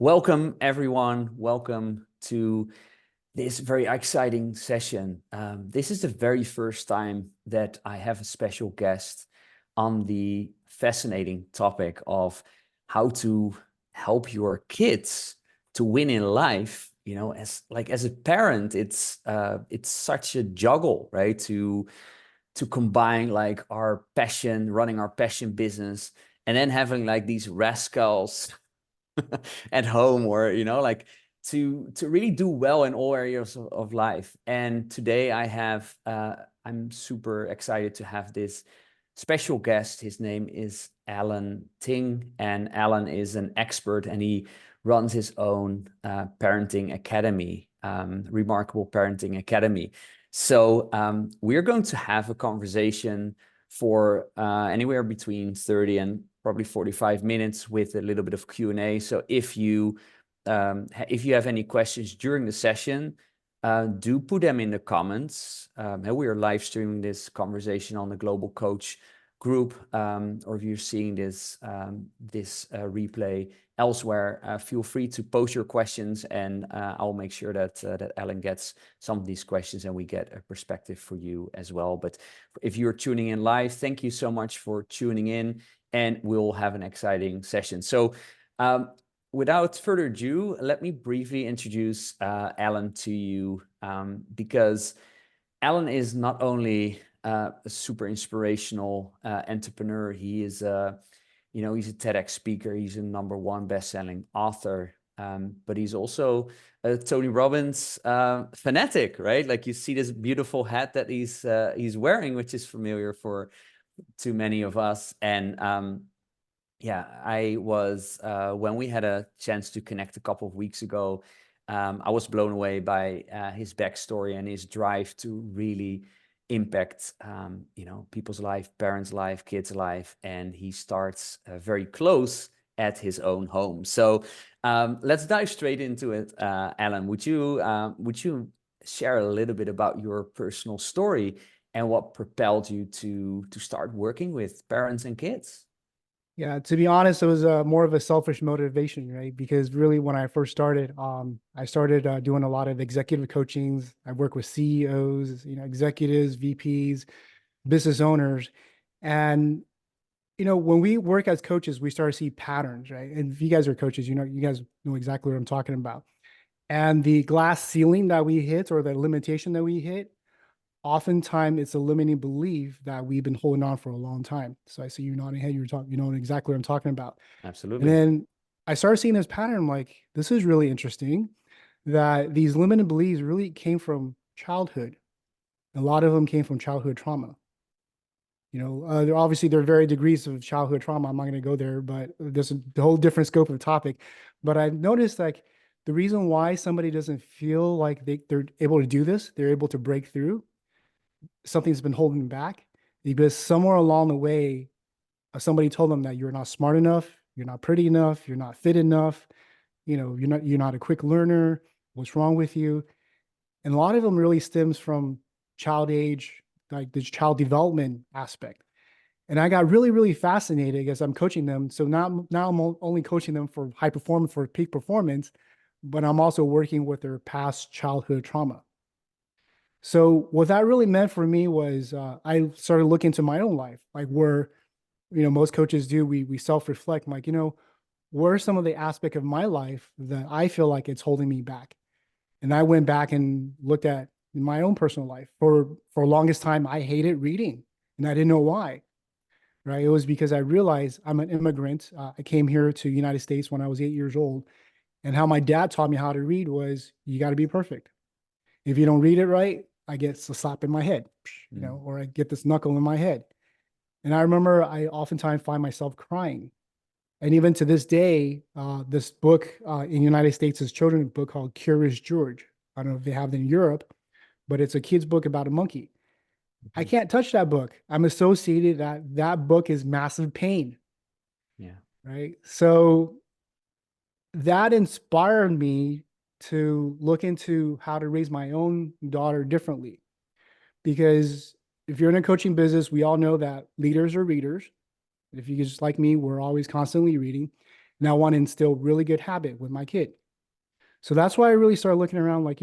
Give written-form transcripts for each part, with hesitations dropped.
Welcome, everyone. Welcome to this very exciting session. This is the very first time that I have a special guest on the fascinating topic of how to help your kids to win in life. You know, as a parent, it's such a juggle, right? To combine like our passion, running our passion business, and then having like these rascals at home, or like to really do well in all areas of life. And today I'm super excited to have this special guest. His name is Alan Ting, and Alan is an expert, and he runs his own parenting academy, Remarkable Parenting Academy. So we're going to have a conversation for anywhere between 30 and probably 45 minutes with a little bit of Q&A. So if you have any questions during the session, do put them in the comments. We are live streaming this conversation on the Global Coach group, or if you're seeing this replay elsewhere, feel free to post your questions, and I'll make sure that Alan gets some of these questions and we get a perspective for you as well. But if you're tuning in live, thank you so much for tuning in, and we'll have an exciting session. So without further ado, let me briefly introduce Alan to you, because Alan is not only a super inspirational entrepreneur. He is he's a TEDx speaker. He's a #1 best-selling author, but he's also a Tony Robbins fanatic, right? Like, you see this beautiful hat that he's wearing, which is familiar to many of us. And I was when we had a chance to connect a couple of weeks ago, I was blown away by his backstory and his drive to really impact people's life, parents' life, kids' life. And he starts very close at his own home. So let's dive straight into it. Alan, would you share a little bit about your personal story and what propelled you to start working with parents and kids? Yeah, to be honest, it was more of a selfish motivation, right? Because really, when I first started, I started doing a lot of executive coachings. I work with CEOs, executives, VPs, business owners, and when we work as coaches, we start to see patterns, right? And if you guys are coaches, you guys know exactly what I'm talking about. And the glass ceiling that we hit, or the limitation that we hit, oftentimes it's a limiting belief that we've been holding on for a long time. So I see you nodding head, you know exactly what I'm talking about. And Absolutely. then I started seeing this pattern. I'm like, this is really interesting, that these limiting beliefs really came from childhood. A lot of them came from childhood trauma. There are varied degrees of childhood trauma. I'm not going to go there, but there's a whole different scope of topic. But I've noticed, like, the reason why somebody doesn't feel like they're able to do this, they're able to break through, something's been holding them back, because somewhere along the way, somebody told them that you're not smart enough, you're not pretty enough, you're not fit enough, you're not a quick learner. What's wrong with you? And a lot of them really stems from child age, like the child development aspect. And I got really, really fascinated as I'm coaching them. So now I'm only coaching them for high performance, for peak performance, but I'm also working with their past childhood trauma. So what that really meant for me was I started looking into my own life, like where, most coaches do, we self-reflect, like, where are some of the aspect of my life that I feel like it's holding me back? And I went back and looked at my own personal life. For longest time, I hated reading, and I didn't know why. Right? It was because I realized I'm an immigrant. I came here to the United States when I was 8 years old, and how my dad taught me how to read was, you got to be perfect. If you don't read it right, I get a slap in my head, Mm. or I get this knuckle in my head. And I remember I oftentimes find myself crying. And even to this day, this book in the United States is a children's book called Curious George. I don't know if they have it in Europe, but it's a kid's book about a monkey. I Mhm. can't touch that book. I'm associated that that book is massive pain, Yeah. right? So that inspired me to look into how to raise my own daughter differently. Because if you're in a coaching business, we all know that leaders are readers. If you just like me, we're always constantly reading. And I want to instill really good habit with my kid. So that's why I really started looking around like,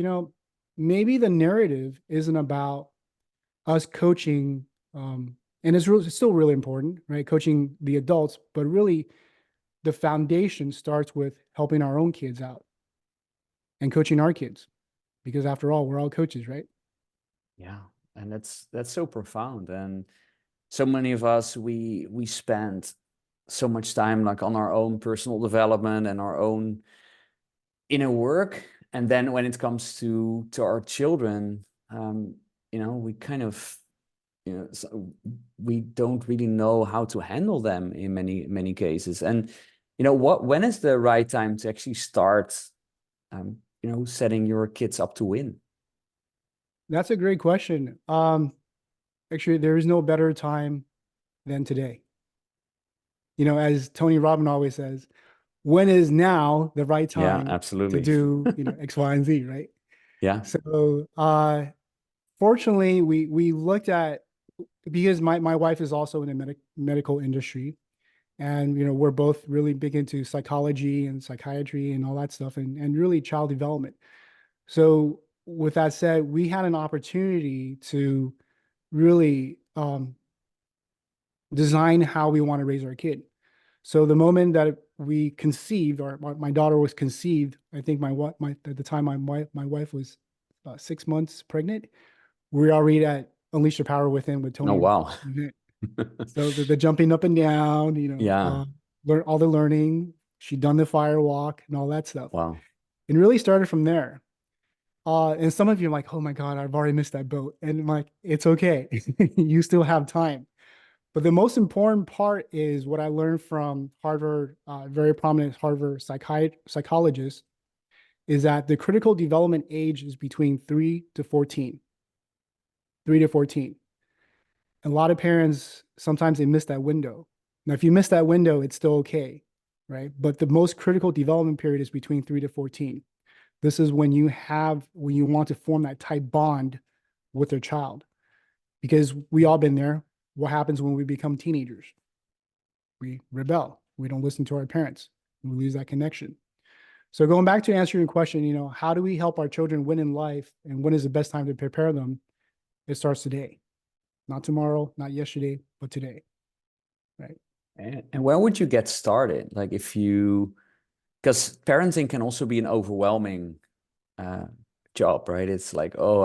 maybe the narrative isn't about us coaching, and it's still really important, right? Coaching the adults, but really the foundation starts with helping our own kids out and coaching our kids, because after all, we're all coaches, right? Yeah, and that's so profound. And so many of us, we spend so much time like on our own personal development and our own inner work, and then when it comes to our children, we kind of, so we don't really know how to handle them in many cases. And when is the right time to actually start, setting your kids up to win? That's a great question. Actually, there is no better time than today. As Tony Robbins always says, when is now the right Yeah, time to absolutely. do, X, Y, and Z, right? Yeah. So, fortunately, we looked at, because my wife is also in the medical industry, and we're both really big into psychology and psychiatry and all that stuff, and really child development. So with that said, we had an opportunity to really design how we want to raise our kid. So the moment that we conceived, or my daughter was conceived, I think at the time my wife was about 6 months pregnant. We were already at Unleash the Power Within with Oh, Tony. wow. So the jumping up and down, Yeah. learn all the learning. She'd done the fire walk and all that stuff. Wow. And really started from there. And some of you are like, oh my God, I've already missed that boat. And I'm like, it's okay. You still have time. But the most important part is what I learned from Harvard, very prominent Harvard psychologist, is that the critical development age is between 3 to 14. 3 to 14. A lot of parents, sometimes they miss that window. Now, if you miss that window, it's still okay, right? But the most critical development period is between 3 to 14. This is when you want to form that tight bond with their child, because we all been there. What happens when we become teenagers? We rebel. We don't listen to our parents. We lose that connection. So going back to answer your question, how do we help our children win in life, and when is the best time to prepare them? It starts today, not tomorrow, not yesterday, but today, right? And where would you get started? Like because parenting can also be an overwhelming uh, job, right? It's like, oh,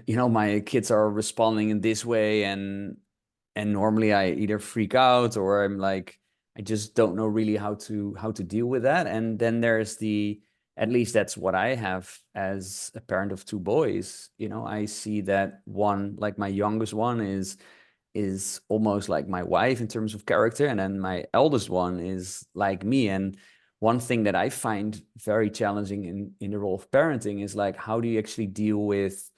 my kids are responding in this way, and normally I either freak out or I'm like, I just don't know really how to deal with that. And then there's at least that's what I have as a parent of two boys. I see that one, like my youngest one is almost like my wife in terms of character, and then my eldest one is like me. And one thing that I find very challenging in the role of parenting is like, how do you actually deal with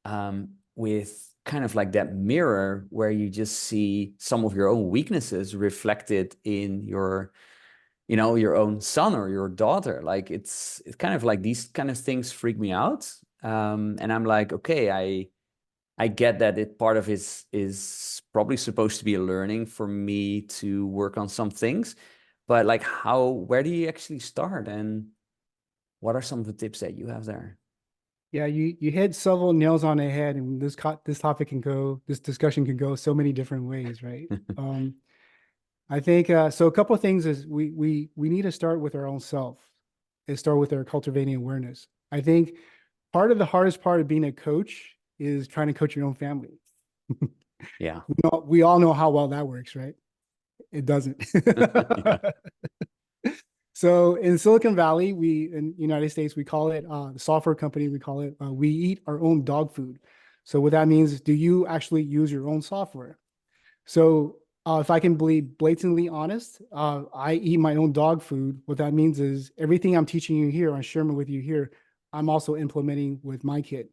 kind of like that mirror where you just see some of your own weaknesses reflected in your own son or your daughter. Like it's kind of like these kind of things freak me out. And I'm like, okay, I get that part of it is probably supposed to be a learning for me to work on some things, but like where do you actually start, and what are some of the tips that you have there? Yeah, you hit several nails on the head, and this discussion can go so many different ways, right? I think so. A couple of things is we need to start with our own self, and start with our cultivating awareness. I think part of the hardest part of being a coach is trying to coach your own family. Yeah. We all know how well that works, right? It doesn't. Yeah. So in Silicon Valley, in United States, we call it the software company. We call it we eat our own dog food. So what that means is, do you actually use your own software? So if I can be blatantly honest, I eat my own dog food. What that means is everything I'm teaching you here, I'm sharing with you here, I'm also implementing with my kid,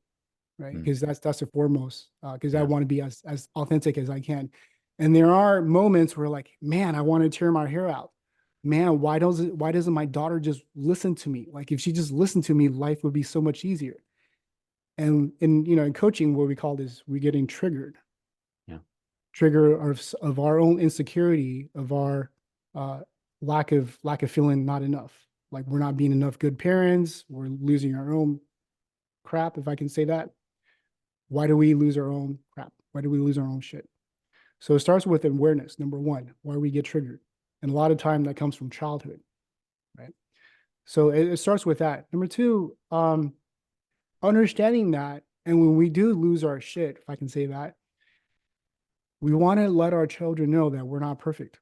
right? Mm. Because that's the foremost. Because I Yeah. want to be as authentic as I can. And there are moments where like, man, I want to tear my hair out. Man, why doesn't my daughter just listen to me? Like if she just listened to me, life would be so much easier. And in coaching, what we call this, we're getting triggered, Yeah. trigger of our own insecurity, of our uh, lack of feeling not enough. Like we're not being enough good parents. We're losing our own crap, if I can say that. Why do we lose our own crap? Why do we lose our own shit? So it starts with awareness. Number one, why we get triggered. And a lot of time that comes from childhood, right? So it starts with that. Number two, understanding that. And when we do lose our shit, if I can say that, we want to let our children know that we're not perfect.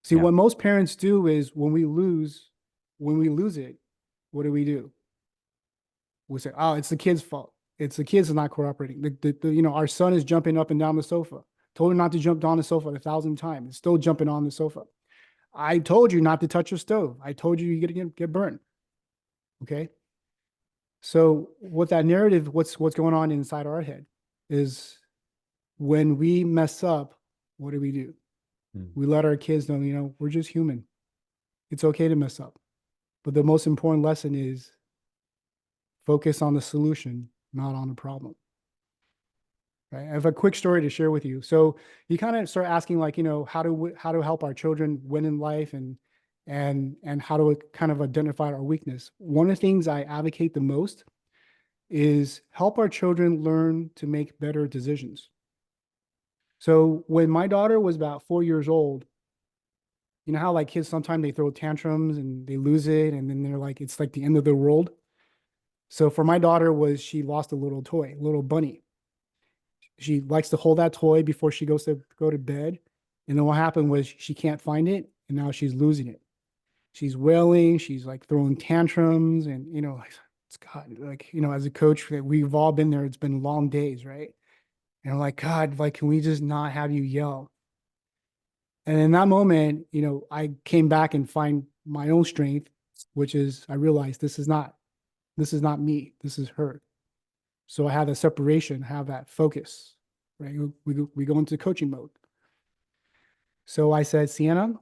See, Yeah. what most parents do is when we lose it, what do? We say, oh, it's the kid's fault. It's the kids are not cooperating. Our son is jumping up and down the sofa. Told her not to jump down the sofa 1,000 times. It's still jumping on the sofa. I told you not to touch your stove. I told you you're gonna get burned. Okay. So what that narrative, what's going on inside our head is when we mess up, what do? We let our kids know, we're just human. It's okay to mess up. But the most important lesson is focus on the solution, not on the problem. Right? I have a quick story to share with you. So you kind of start asking like, how to help our children win in life and how to kind of identify our weakness. One of the things I advocate the most is help our children learn to make better decisions. So when my daughter was about 4 years old, you know how like kids sometimes they throw tantrums and they lose it and then they're like, it's like the end of the world. So for my daughter was she lost a little toy, a little bunny. She likes to hold that toy before she goes to go to bed. And then what happened was she can't find it and now she's losing it. She's wailing, she's like throwing tantrums and it's God, like, as a coach, we've all been there. It's been long days, right? And I'm like, God, like, can we just not have you yell? And in that moment, I came back and find my own strength, which is I realized this is not me. This is her. So I have that separation, have that focus, right? We go into coaching mode. So I said, Sienna,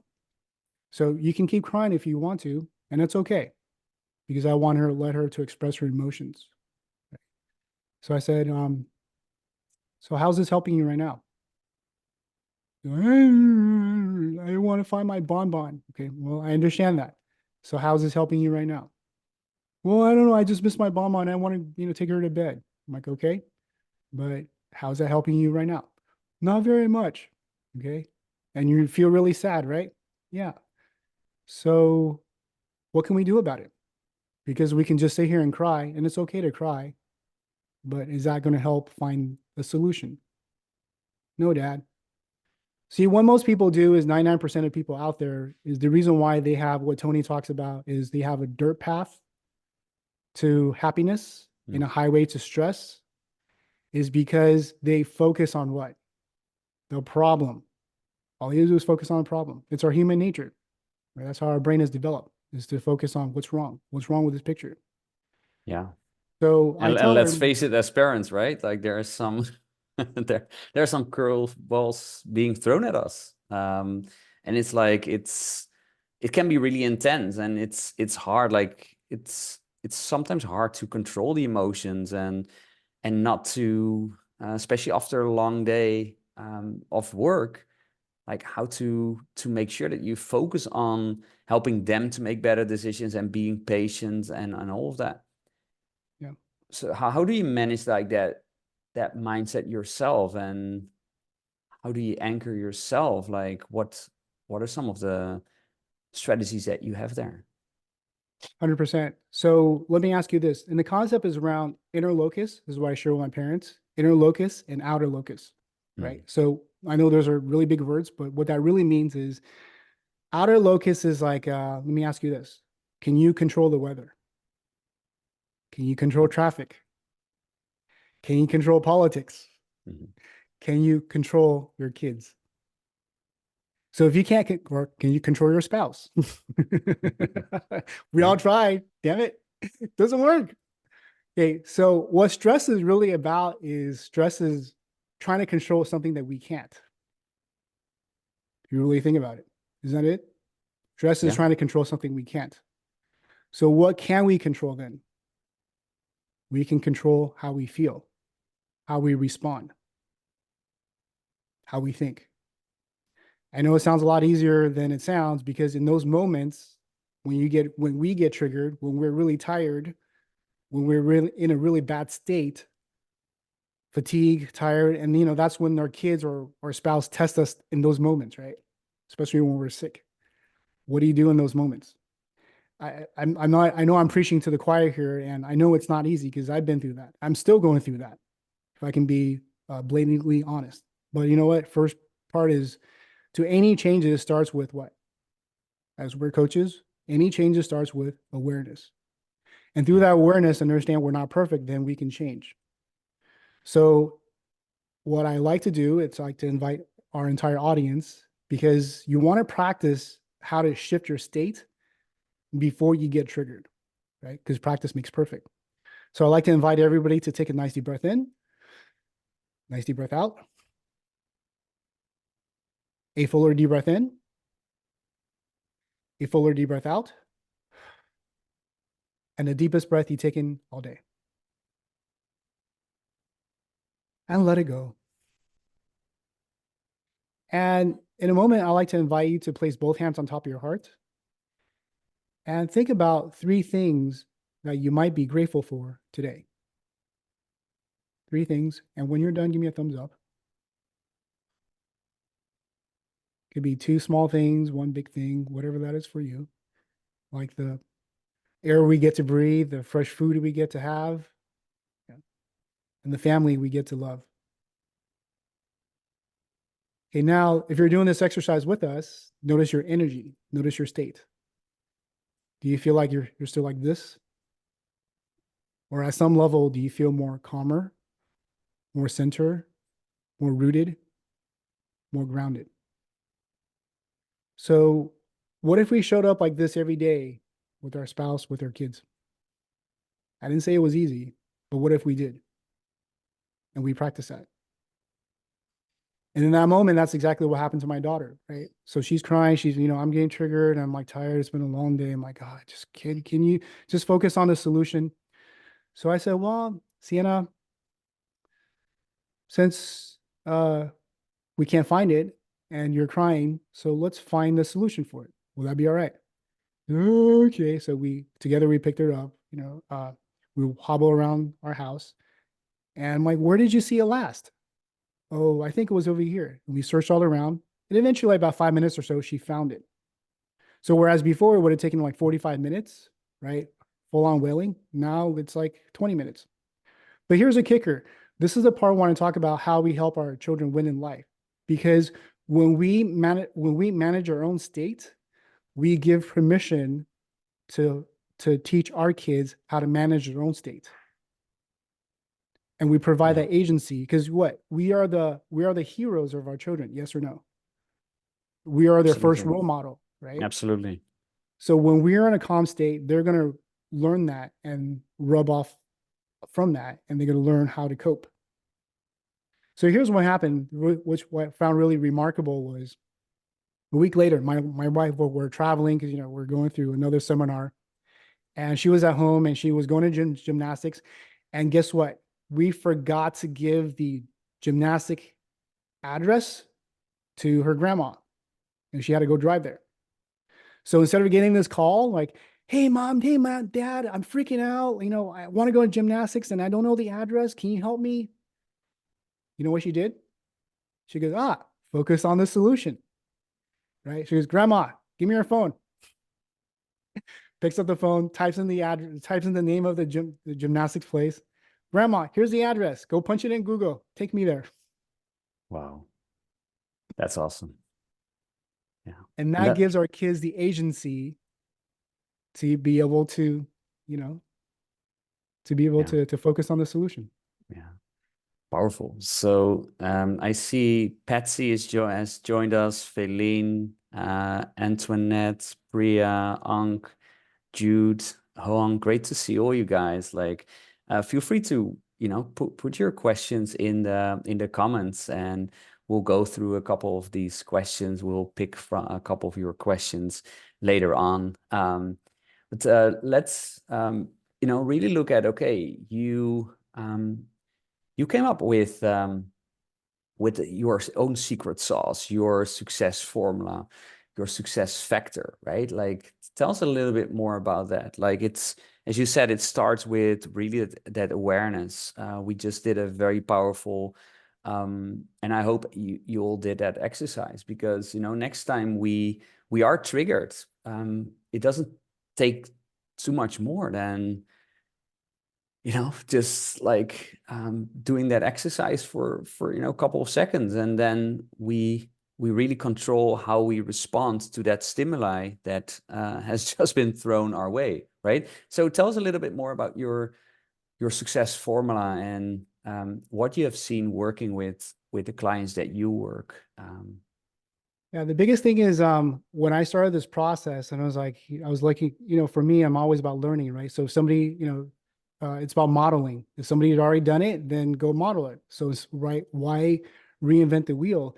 so you can keep crying if you want to, and it's okay because I want her to let her to express her emotions. So I said, so how's this helping you right now? I want to find my bonbon. Okay, well, I understand that. So how's this helping you right now? Well, I don't know. I just missed my bonbon. I want to, take her to bed. I'm like, okay, but how's that helping you right now? Not very much. Okay. And you feel really sad, right? Yeah. So what can we do about it? Because we can just sit here and cry, and it's okay to cry, but is that going to help find a solution? No, Dad. See, what most people do is 99% of people out there is the reason why they have what Tony talks about is they have a dirt path to happiness and a highway to stress is because they focus on what? The problem. All you do is focus on the problem. It's our human nature. Right? That's how our brain is developed, is to focus on what's wrong. What's wrong with this picture? Yeah. So I And tell let's her, face it, as parents, right? Like there are some there are some curveballs being thrown at us. And it's like it can be really intense and it's hard. Like it's sometimes hard to control the emotions and not to especially after a long day of work, like how to make sure that you focus on helping them to make better decisions and being patient and all of that. yeah, So how do you manage like that mindset yourself, and how do you anchor yourself? Like what are some of the strategies that you have there? 100%. So let me ask you this. And the concept is around inner locus. This is what I share with my parents, inner locus and outer locus, right? Mm. So I know those are really big words, but what that really means is outer locus is like, let me ask you this. Can you control the weather? Can you control traffic? Can you control politics? Mhm. Can you control your kids? So if you can't, or can you control your spouse? We Yeah. all try, damn it. It doesn't work. Okay, so what stress is really about is stress is trying to control something that we can't. If you really think about it, isn't that it? Stress is Yeah. trying to control something we can't. So what can we control then? We can control how we feel, how we respond, how we think. I know it sounds a lot easier than it sounds because in those moments, when we get triggered, when we're really tired, when we're really in a really bad state, fatigue, tired, and that's when our kids or our spouse test us in those moments, right? Especially when we're sick. What do you do in those moments? I'm not, I know I'm preaching to the choir here, and I know it's not easy because I've been through that. I'm still going through that, if I can be blatantly honest. But you know what? First part is to any changes starts with what? As we're coaches, any changes starts with awareness. And through Yeah. that awareness, understand we're not perfect, then we can change. So what I like to do, it's like to invite our entire audience because you want to practice how to shift your state before you get triggered, right? Because practice makes perfect. So I like to invite everybody to take a nice deep breath in, nice deep breath out, a fuller deep breath in, a fuller deep breath out, and the deepest breath you take in all day. And let it go. And in a moment, I'd like to invite you to place both hands on top of your heart and think about 3 things that you might be grateful for today. 3 things. And when you're done, give me a thumbs up. Could be 2 small things, 1 big thing, whatever that is for you. Like the air we get to breathe, the fresh food we get to have, and the family we get to love. Okay, now, if you're doing this exercise with us, notice your energy, notice your state. Do you feel like you're still like this? Or at some level, do you feel more calmer, more center, more rooted, more grounded? So, what if we showed up like this every day with our spouse, with our kids? I didn't say it was easy, but what if we did? And we practice that. And in that moment, that's exactly what happened to my daughter, right? So she's crying. She's, I'm getting triggered. I'm like tired. It's been a long day. I'm like, God, just can you just focus on the solution? So I said, well, Sienna, since we can't find it and you're crying, so let's find the solution for it. Will that be all right? Okay. So we together we picked her up, we hobble around our house. And I'm like, where did you see it last? Oh, I think it was over here. And we searched all around. And eventually, like about 5 minutes or so, she found it. So whereas before it would have taken like 45 minutes, right? Full on wailing. Now it's like 20 minutes. But here's a kicker. This is the part I want to talk about how we help our children win in life. Because when we manage our own state, we give permission to teach our kids how to manage their own state. And we provide Yeah. that agency because what? We are the heroes of our children, yes or no? We are their first Absolutely. role model, right? Absolutely. So when we're in a calm state, they're going to learn that and rub off from that, and they're going to learn how to cope. So here's what happened, which what I found really remarkable was a week later, my wife were traveling because we're going through another seminar, and she was at home and she was going to gymnastics, and guess what? We forgot to give the gymnastic address to her grandma, and she had to go drive there. So instead of getting this call, like, hey, mom, dad, I'm freaking out. I want to go to gymnastics and I don't know the address. Can you help me? You know what she did? She goes, focus on the solution, right? She goes, grandma, give me your phone. Picks up the phone, types in the address, types in the name of the gymnastics place. Grandma, here's the address. Go punch it in Google. Take me there. Wow. That's awesome. Yeah. And And that that, gives our kids the agency to be able to, you know, to be able yeah. to focus on the solution. Yeah. Powerful. So I see Patsy has joined us, Feline, Antoinette, Priya, Ank, Jude, Hoang. Great to see all you guys. Like, feel free to put your questions in the comments, and we'll go through a couple of these questions. We'll pick from a couple of your questions later on. But let's really look at, okay, you came up with with your own secret sauce, your success formula, your success factor, right? Like, tell us a little bit more about that. Like, it's, as you said, it starts with really that awareness. We just did a very powerful, and I hope you all did that exercise, because, you know, next time we are triggered, it doesn't take too much more than, you know, just like doing that exercise for you know, a couple of seconds, and then we really control how we respond to that stimuli that has just been thrown our way, right? So tell us a little bit more about your success formula, and what you have seen working with the clients that you work. Yeah, the biggest thing is when I started this process, and I was looking, you know, for me, I'm always about learning, right? So if somebody, you know, it's about modeling. If somebody had already done it, then go model it. So it's right, why reinvent the wheel?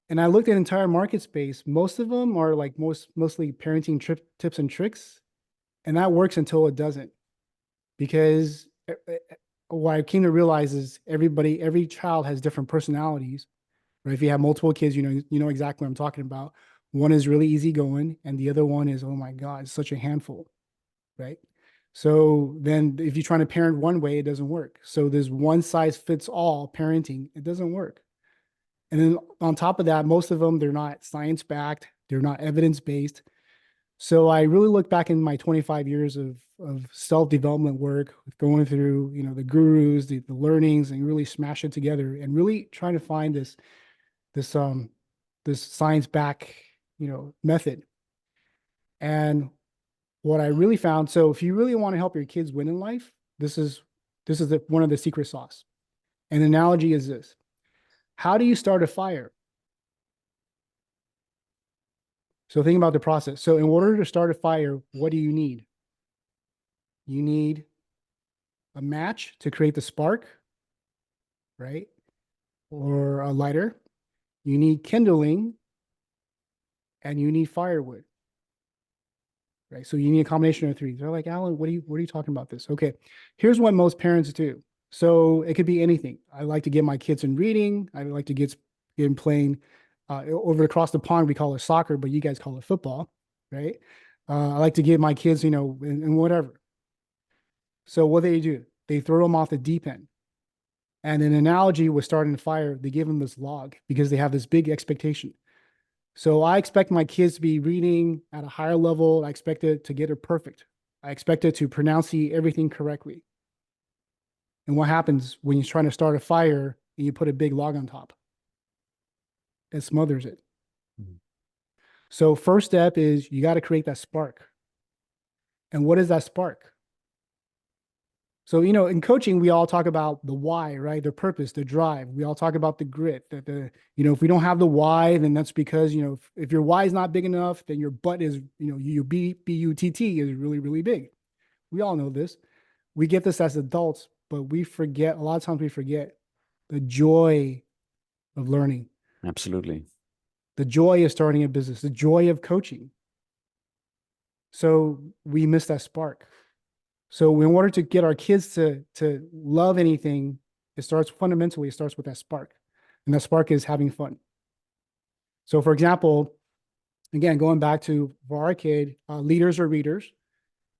And I looked at entire market space. Most of them are like mostly parenting tips and tricks, and that works until it doesn't. Because what I came to realize is every child has different personalities, right? If you have multiple kids, you know exactly what I'm talking about. One is really easygoing, and the other one is, oh my God, it's such a handful, right? So then if you're trying to parent one way, it doesn't work. So there's one size fits all parenting. It doesn't work. And then on top of that, most of them, they're not science backed. They're not evidence based. So I really look back in my 25 years of self-development work, going through, you know, the gurus, the learnings, and really smash it together and really trying to find this this science back, you know, method. And what I really found, so if you really want to help your kids win in life, this is one of the secret sauce. An analogy is this: how do you start a fire? So think about the process. So in order to start a fire, what do you need? You need a match to create the spark, right? Or a lighter. You need kindling, and you need firewood, right? So you need a combination of three. They're like, Alan, what are you talking about this? Okay, here's what most parents do. So it could be anything. I like to get my kids in reading. I like to get in playing. Over across the pond, we call it soccer, but you guys call it football, right? I like to get my kids, you know, in whatever. So what they do, they throw them off the deep end. And an analogy with starting a fire, they give them this log because they have this big expectation. So I expect my kids to be reading at a higher level. I expect it to get it perfect. I expect it to pronounce everything correctly. And what happens when you're trying to start a fire and you put a big log on top? It smothers it. Mhm. So first step is you got to create that spark. And what is that spark? So, you know, in coaching, we all talk about the why, right? The purpose, the drive. We all talk about the grit, that you know, if we don't have the why, then that's because, you know, if your why is not big enough, then your butt is, you know, your B-U-T-T is really, really big. We all know this. We get this as adults, but we forget, a lot of times we forget the joy of learning, Absolutely. the joy of starting a business, the joy of coaching. So we miss that spark. So in order to get our kids to love anything, it starts with that spark. And that spark is having fun. So for example, again, going back to for our kid, leaders are readers.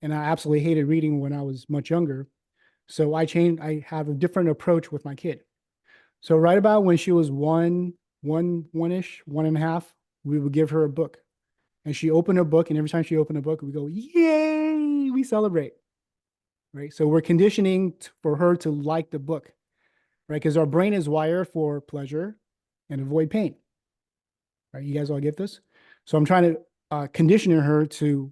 And I absolutely hated reading when I was much younger. So I have a different approach with my kid. So right about when she was one-ish, 1.5, we would give her a book. And she opened a book, and every time she opened a book, we go, yay, we celebrate. Right. So we're conditioning for her to like the book, right? Because our brain is wired for pleasure and avoid pain. Right. You guys all get this? So I'm trying to condition her to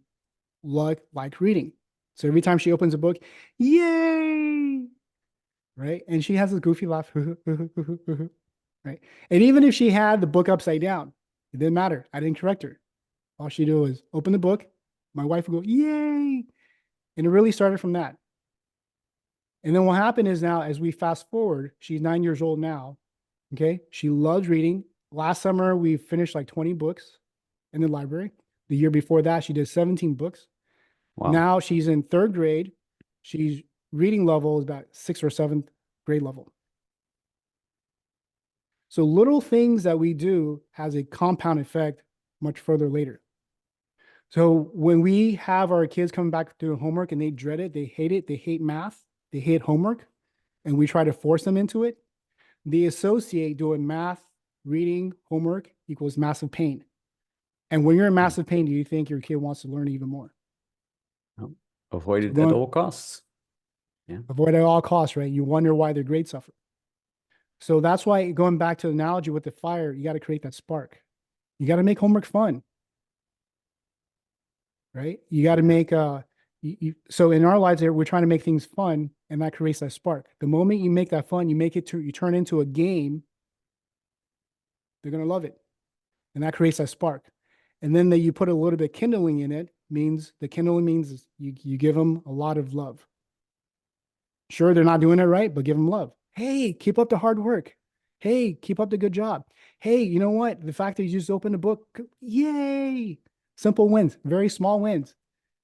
like reading. So every time she opens a book, yay. Right. And she has this goofy laugh. Right. And even if she had the book upside down, it didn't matter. I didn't correct her. All she did was open the book. My wife would go, yay. And it really started from that. And then what happened is now, as we fast forward, she's 9 years old now. Okay. She loves reading. Last summer, we finished like 20 books in the library. The year before that, she did 17 books. Wow. Now she's in third grade. She's reading level is about sixth or seventh grade level. So little things that we do has a compound effect much further later. So when we have our kids coming back doing homework and they dread it, they hate math, they hate homework, and we try to force them into it, they associate doing math, reading, homework equals massive pain. And when you're in Mm. massive pain, do you think your kid wants to learn even more? No, avoid So it at going all costs. Yeah. avoid at all costs, right? You wonder why their grades suffer. So that's why going back to the analogy with the fire, you got to create that spark. You got to make homework fun, right? You got to Yeah. make so in our lives here, we're trying to make things fun, and that creates that spark. The moment you make that fun, you turn into a game, they're gonna love it. And that creates that spark. And then that you put a little bit of kindling in it means the kindling means you give them a lot of love. Sure, they're not doing it right, but give them love. Hey, keep up the hard work. Hey, keep up the good job. Hey, you know what? The fact that you just opened a book, yay! Simple wins, very small wins.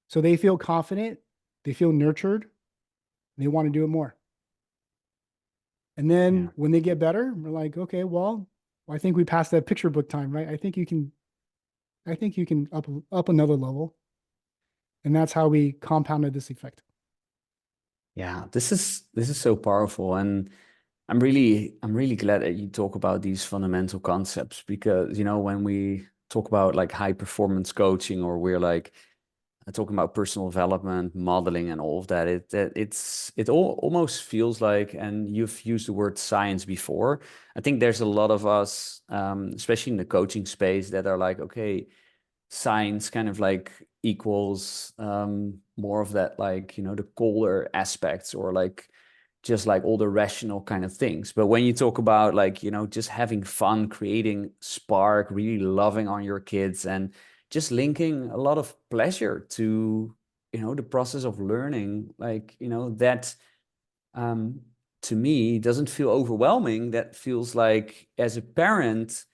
So they feel confident, they feel nurtured, they want to do it more. And Yeah. then when they get better, we're like, okay, well, I think we passed that picture book time, right? I think you can up another level. And that's how we compounded this effect. Yeah, this is so powerful, and I'm really glad that you talk about these fundamental concepts because when we talk about like high performance coaching or we're like talking about personal development, modeling, and all of that, it all almost feels like, and you've used the word science before. I think there's a lot of us, especially in the coaching space, that are like, okay, science kind of like equals more of that, like the colder aspects or like just like all the rational kind of things. But when you talk about like just having fun, creating spark, really loving on your kids, and just linking a lot of pleasure to the process of learning, like that um to me doesn't feel overwhelming. That feels like, as a parent,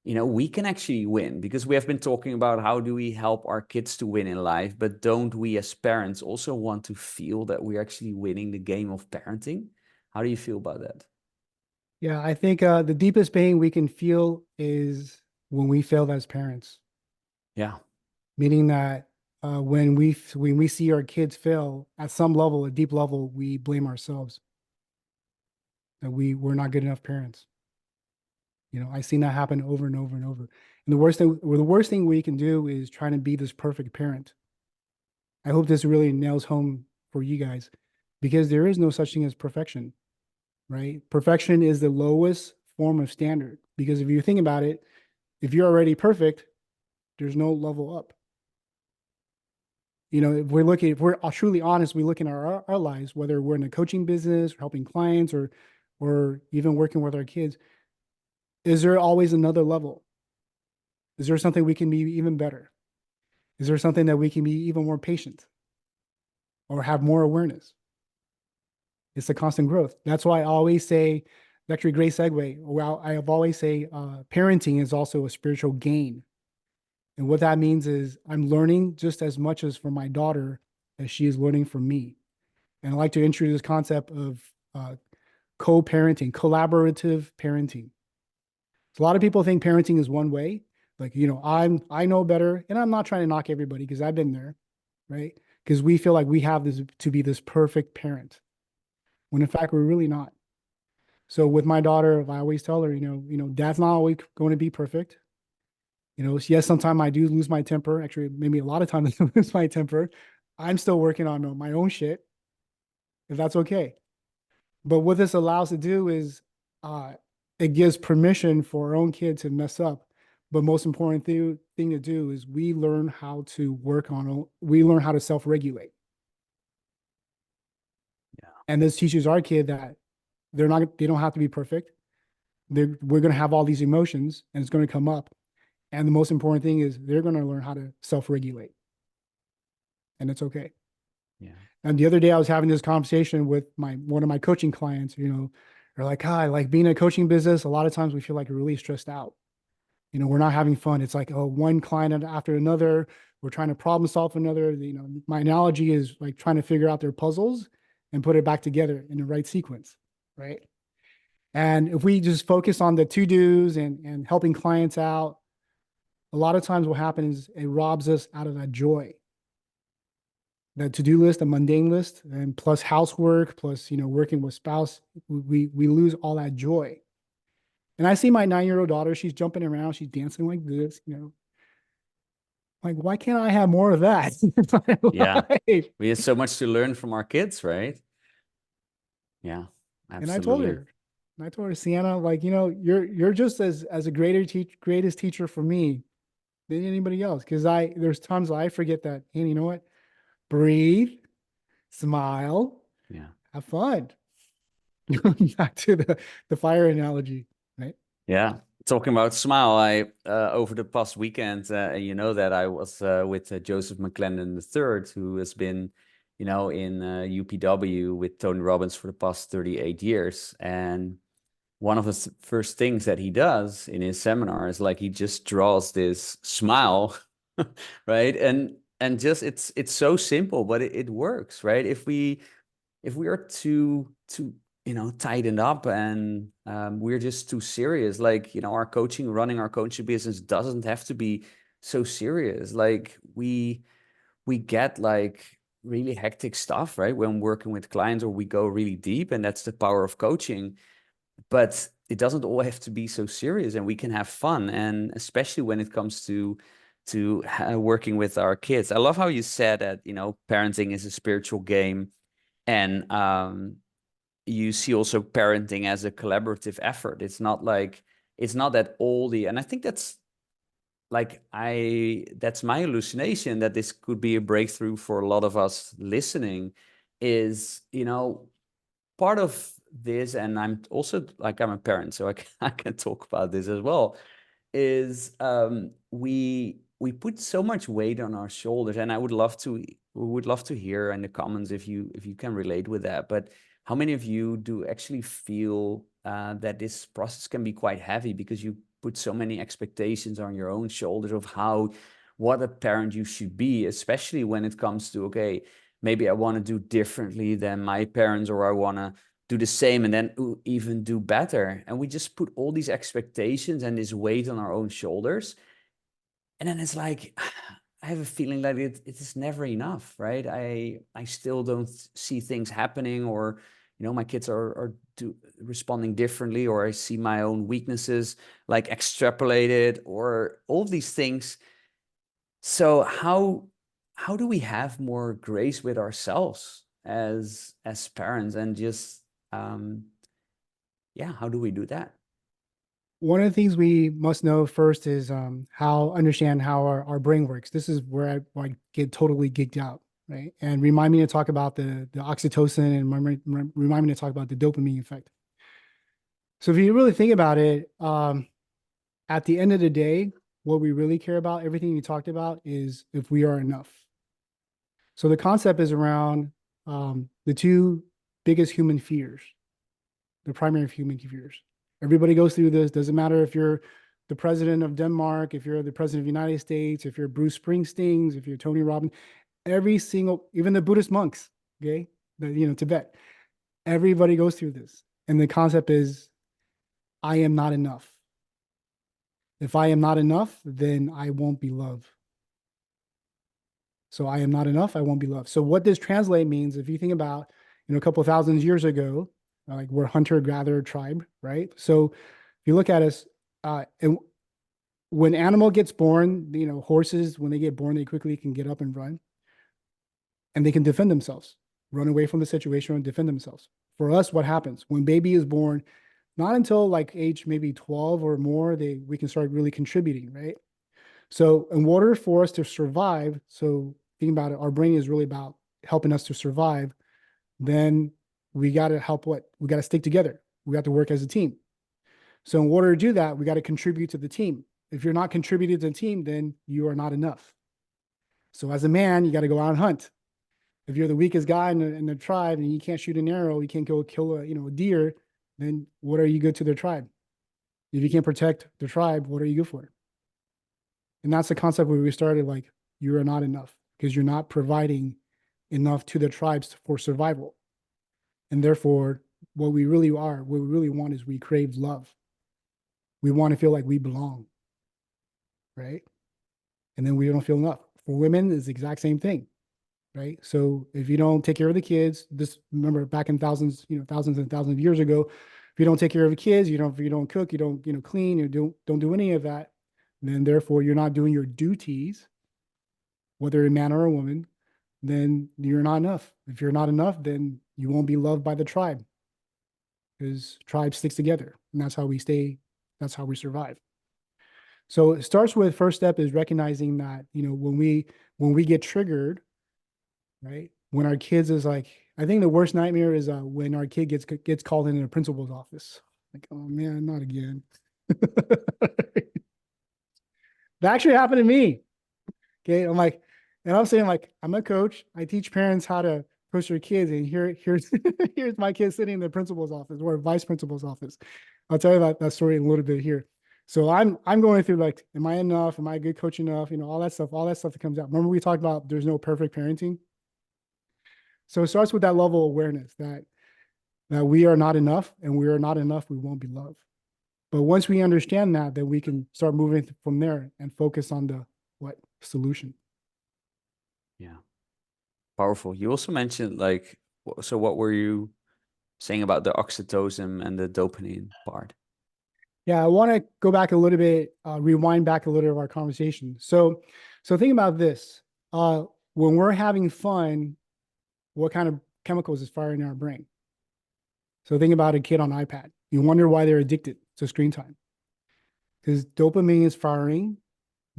we can actually win, because we have been talking about how do we help our kids to win in life, but don't we as parents also want to feel that we're actually winning the game of parenting? How do you feel about that? Yeah, I think the deepest pain we can feel is when we failed as parents, Yeah. meaning that when we see our kids fail at some level, a deep level, we blame ourselves that we're not good enough parents. I've seen that happen over and over and over. And the worst thing we can do is trying to be this perfect parent. I hope this really nails home for you guys because there is no such thing as perfection, right? Perfection is the lowest form of standard because if you think about it, if you're already perfect, there's no level up. If we're truly honest, we look in our lives, whether we're in a coaching business, helping clients, or even working with our kids, is there always another level? Is there something we can be even better? Is there something that we can be even more patient or have more awareness? It's a constant growth. That's why I always say, actually, great segue. Well, I have always say, parenting is also a spiritual gain. And what that means is I'm learning just as much as from my daughter as she is learning from me. And I like to introduce this concept of co-parenting, collaborative parenting. So a lot of people think parenting is one way. Like, I know better, and I'm not trying to knock everybody because I've been there, right? Because we feel like we have this to be this perfect parent, when in fact we're really not. So with my daughter, I always tell her, dad's not always going to be perfect. Yes, sometimes I do lose my temper. Actually, maybe a lot of times I lose my temper. I'm still working on my own shit, if that's okay. But what this allows to do is uh, it gives permission for our own kid to mess up. But most important thing to do is we learn how to self-regulate. Yeah. And this teaches our kid that they don't have to be perfect. We're going to have all these emotions and it's going to come up. And the most important thing is they're going to learn how to self-regulate. And it's okay. Yeah. And the other day I was having this conversation with one of my coaching clients, they're like, hi, like being in a coaching business, a lot of times we feel like we're really stressed out. We're not having fun. It's like, oh, one client after another. We're trying to problem solve another. My analogy is like trying to figure out their puzzles and put it back together in the right sequence, right? And if we just focus on the to-dos and helping clients out, a lot of times what happens is it robs us out of that joy. The to-do list, the mundane list, and plus housework, plus working with spouse, we lose all that joy. And I see my 9-year-old daughter, she's jumping around, she's dancing like this, like why can't I have more of that in my Yeah. life? We have so much to learn from our kids, right? Yeah, And I told absolutely. her, Sienna, like, you're just as a greatest teacher for me than anybody else. Cause there's times I forget that, and you know what? Breathe, smile, Yeah. have fun. Going back to the fire analogy, right? Yeah. Talking about smile, I over the past weekend, you know that I was with Joseph McClendon III, who has been, in UPW with Tony Robbins for the past 38 years. And one of the first things that he does in his seminar is like he just draws this smile, right? And just it's so simple, but it works, right? If we are too tightened up and we're just too serious, like our running our coaching business doesn't have to be so serious. Like we get like really hectic stuff, right, when working with clients, or we go really deep, and that's the power of coaching. But it doesn't all have to be so serious, and we can have fun, and especially when it comes to working with our kids. I love how you said that parenting is a spiritual game, and you see also parenting as a collaborative effort. It's not that all the, and I think that's my hallucination, that this could be a breakthrough for a lot of us listening, is part of this, and I'm also like, I'm a parent, so I can talk about this as well, is we put so much weight on our shoulders, and we would love to hear in the comments if you can relate with that. But how many of you do actually feel that this process can be quite heavy, because you put so many expectations on your own shoulders of what a parent you should be, especially when it comes to, okay, maybe I want to do differently than my parents, or I want to do the same and then even do better. And we just put all these expectations and this weight on our own shoulders. And then it's like, I have a feeling that it is never enough, right? I still don't see things happening, or, my kids are responding differently, or I see my own weaknesses like extrapolated, or all of these things. So how do we have more grace with ourselves as parents, and just yeah, how do we do that? One of the things we must know first is understand how our brain works. This is where I get totally geeked out, right? And remind me to talk about the oxytocin, and remind me to talk about the dopamine effect. So if you really think about it, at the end of the day, what we really care about, everything you talked about, is if we are enough. So the concept is around the two biggest human fears, the primary human fears. Everybody goes through this. Doesn't matter if you're the president of Denmark, if you're the president of the United States, if you're Bruce Springsteen, if you're Tony Robbins, even the Buddhist monks, okay, Tibet, everybody goes through this. And the concept is, I am not enough. If I am not enough, then I won't be loved. So I am not enough, I won't be loved. So what this translate means, if you think about, a couple of thousand years ago, like we're hunter-gatherer tribe, right? So if you look at us, and when animal gets born, horses, when they get born, they quickly can get up and run, and they can defend themselves, run away from the situation and defend themselves. For us, what happens when baby is born? Not until like age maybe 12 or more, we can start really contributing, right? So in order for us to survive, so think about it, our brain is really about helping us to survive. Then we got to help we got to stick together. We got to work as a team. So in order to do that, we got to contribute to the team. If you're not contributing to the team, then you are not enough. So as a man, you got to go out and hunt. If you're the weakest guy in the tribe and you can't shoot an arrow, you can't go kill a deer, then what are you good to their tribe? If you can't protect the tribe, what are you good for? And that's the concept where we started, like, you are not enough because you're not providing enough to the tribes for survival. And therefore, what we really are, what we really want is we crave love. We want to feel like we belong, right? And then we don't feel enough. For women, it's the exact same thing, right? So if you don't take care of the kids, this remember back in thousands, thousands and thousands of years ago, if you don't take care of the kids, if you don't cook, you don't, clean, you don't do any of that, then therefore you're not doing your duties, whether you're a man or a woman, then you're not enough. If you're not enough, then you won't be loved by the tribe because tribe sticks together. And that's how we stay, that's how we survive. So it starts with first step is recognizing that, when we get triggered, right? When our kids is like, I think the worst nightmare is when our kid gets called into the principal's office. Like, oh man, not again. That actually happened to me. Okay. I'm like, and I'm saying like, I'm a coach. I teach parents how to coach their kids. And here's here's my kid sitting in the principal's office or vice principal's office. I'll tell you about that story in a little bit here. So I'm going through like, am I enough? Am I a good coach enough? All that stuff that comes out. Remember we talked about there's no perfect parenting. So it starts with that level of awareness that we are not enough, and we are not enough, we won't be loved. But once we understand that, then we can start moving from there and focus on the solution. Yeah. Powerful. You also mentioned like, so what were you saying about the oxytocin and the dopamine part? Yeah, I want to go back a little bit, rewind back a little of our conversation. So think about this. When we're having fun, what kind of chemicals is firing in our brain? So think about a kid on iPad. You wonder why they're addicted to screen time. Because dopamine is firing.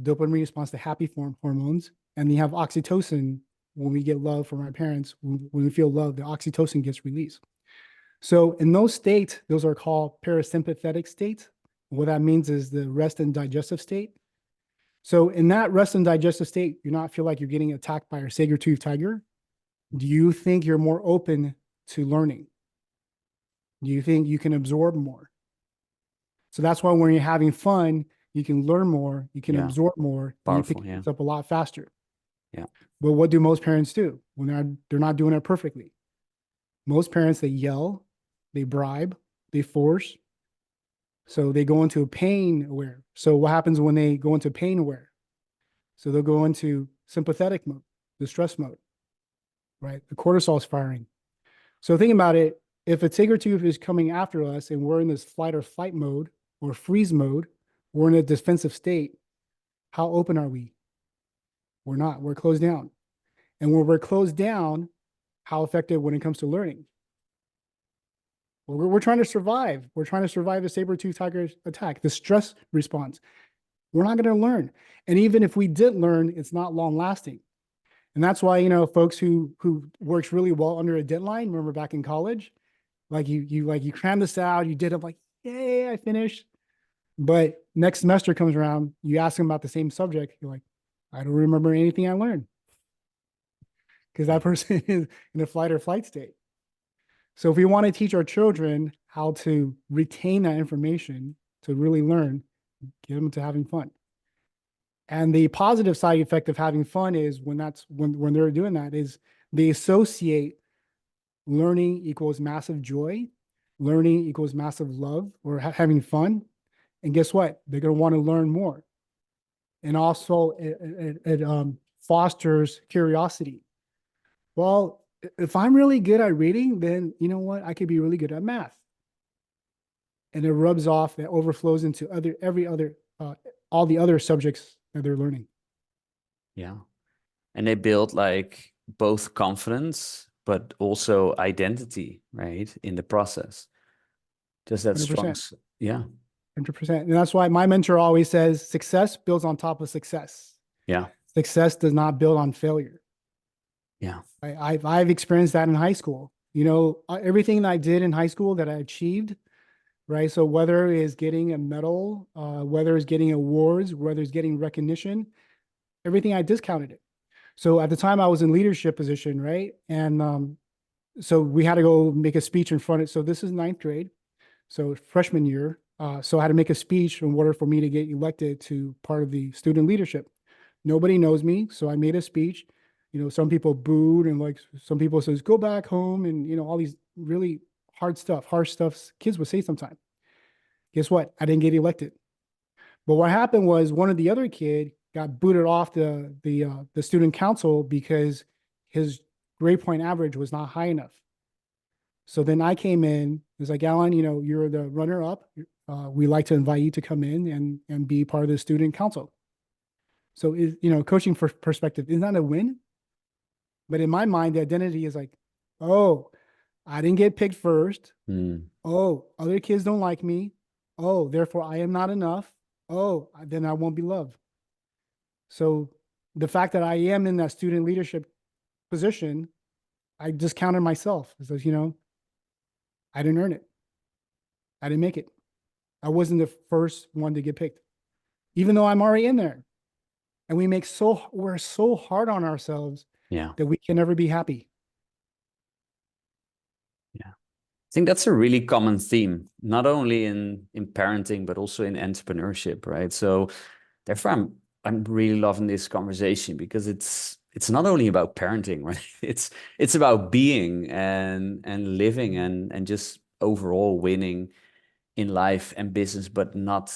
Dopamine responds to happy hormones. And you have oxytocin when we get love from our parents. When we feel love, the oxytocin gets released. So in those states, those are called parasympathetic states. What that means is the rest and digestive state. So in that rest and digestive state, you not feel like you're getting attacked by a saber-toothed tiger. Do you think you're more open to learning? Do you think you can absorb more? So that's why when you're having fun, you can learn more, you can absorb more, and you pick things up a lot faster. Yeah. But what do most parents do when they're not doing it perfectly? Most parents, they yell, they bribe, they force. So they go into pain aware. So what happens when they go into pain aware? So they'll go into sympathetic mode, the stress mode, right? The cortisol is firing. So think about it. If a saber-tooth is coming after us and we're in this flight or fight mode or freeze mode, we're in a defensive state, how open are we? We're not. We're closed down. And when we're closed down, how effective when it comes to learning? Well, we're trying to survive. We're trying to survive the saber-tooth tiger attack, the stress response. We're not going to learn. And even if we did learn, it's not long lasting. And that's why, folks who works really well under a deadline, remember back in college, like you crammed this out, you did it like, yay, I finished. But next semester comes around, you ask them about the same subject, you're like, I don't remember anything I learned. Because that person is in a flight or flight state. So if we want to teach our children how to retain that information, to really learn, get them to having fun. And the positive side effect of having fun is when they're doing that is they associate learning equals massive joy, learning equals massive love or having fun. And guess what? They're going to want to learn more. And also it fosters curiosity. Well, if I'm really good at reading, then you know what? I could be really good at math. And it rubs off, that overflows into all the other subjects that they're learning. Yeah. And they build like both confidence, but also identity, right? In the process. Just that 100%. strong. Yeah. 100%. And that's why my mentor always says success builds on top of success. Yeah. Success does not build on failure. Yeah. I've experienced that in high school. Everything that I did in high school that I achieved, right? So whether it's getting a medal, whether it's getting awards, whether it's getting recognition, everything I discounted it. So at the time I was in leadership position, right? And so we had to go make a speech in front of, so this is ninth grade. So freshman year. So I had to make a speech in order for me to get elected to part of the student leadership. Nobody knows me. So I made a speech. Some people booed and like some people says, go back home and, all these really hard stuff, harsh stuff kids would say sometimes. Guess what? I didn't get elected. But what happened was one of the other kid got booted off the student council because his grade point average was not high enough. So then I came in. It's like, Alan, you're the runner up. We like to invite you to come in and be part of the student council. So coaching for perspective, isn't that a win? But in my mind, the identity is like, oh, I didn't get picked first. Oh, other kids don't like me. Oh, therefore I am not enough. Oh, then I won't be loved. So the fact that I am in that student leadership position, I discounted myself. It's like, I didn't earn it. I didn't make it. I wasn't the first one to get picked, even though I'm already in there. And we're so hard on ourselves that we can never be happy. Yeah. I think that's a really common theme, not only in parenting, but also in entrepreneurship, right? So therefore I'm really loving this conversation because it's not only about parenting, right? It's about being and living and just overall winning in life and business, but not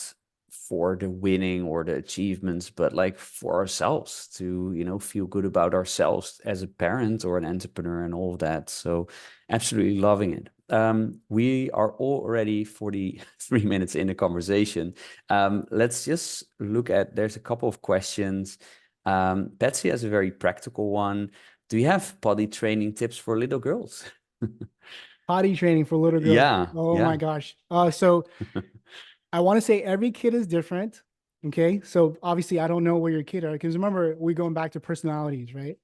for the winning or the achievements, but like for ourselves to, feel good about ourselves as a parent or an entrepreneur and all of that. So absolutely loving it. We are already 43 minutes in the conversation. Let's just look at, there's a couple of questions. Betsy has a very practical one. Do you have potty training tips for little girls? Potty training for little girls. Yeah. Oh my gosh. So I want to say every kid is different. Okay. So obviously I don't know where your kid are because remember, we're going back to personalities, right?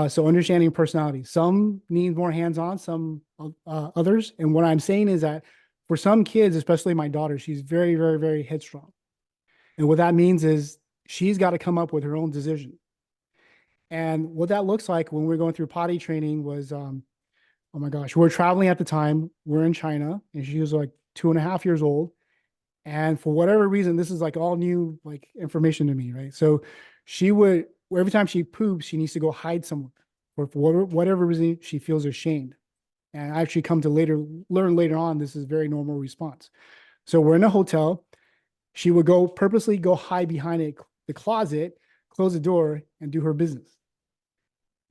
So understanding personality. Some need more hands-on, some others. And what I'm saying is that for some kids, especially my daughter, she's very, very, very headstrong. And what that means is she's got to come up with her own decision. And what that looks like when we're going through potty training was, oh my gosh, we're traveling at the time. We're in China, and she was like 2.5 years old. And for whatever reason, this is like all new like information to me, right? So she would, every time she poops, she needs to go hide somewhere. For whatever reason, she feels ashamed. And I actually come to learn later on, this is a very normal response. So we're in a hotel. She would purposely go hide behind the closet, close the door, and do her business,